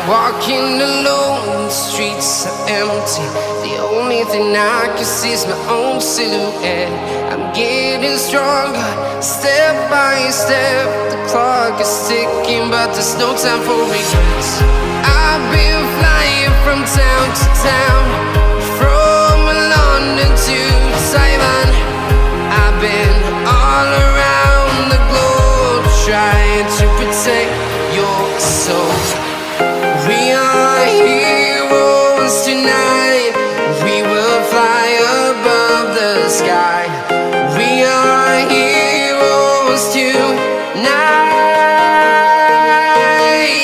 Walking alone, the streets are empty. The only thing I can see is my own silhouette. I'm getting stronger, step by step. The clock is ticking, but there's no time for regrets. I've been flying from town to town, from London to Taiwan. I've been all around the globe, trying to protect your soul. We are heroes tonight. We will fly above the sky. We are heroes tonight.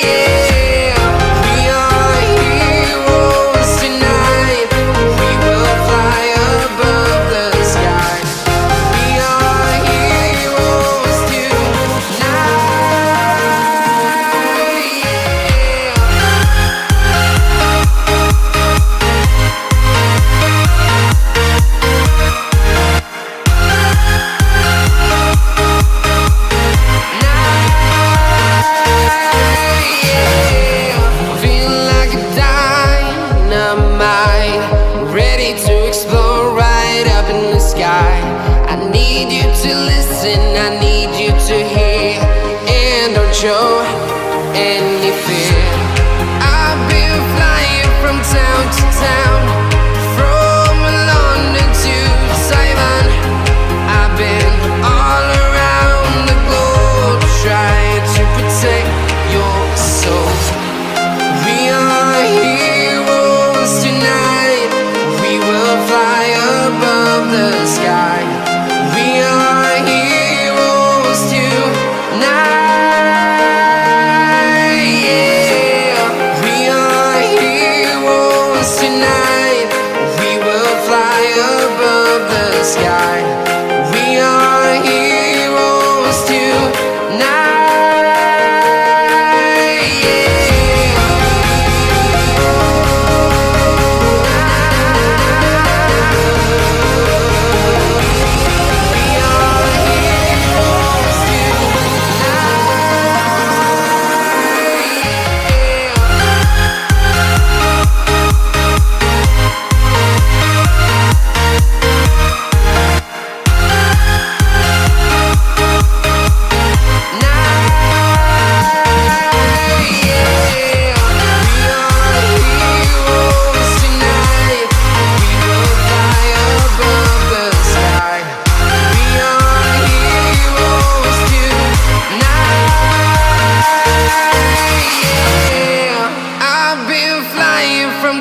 Yeah. We are heroes tonight. We will fly above the sky. We are heroes tonight. I need you to listen, I need you to hear, and don't show any fear. I've been flying from town to town, from London to Taiwan. I've been all around the globe, trying to protect your soul. We are heroes tonight. We will fly above the sky. We are heroes tonight. Yeah. We are heroes tonight. We will fly above the sky. We are heroes tonight.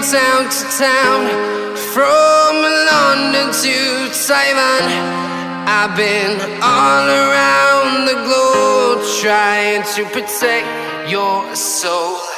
Town to town, from London to Taiwan. I've been all around the globe, trying to protect your soul.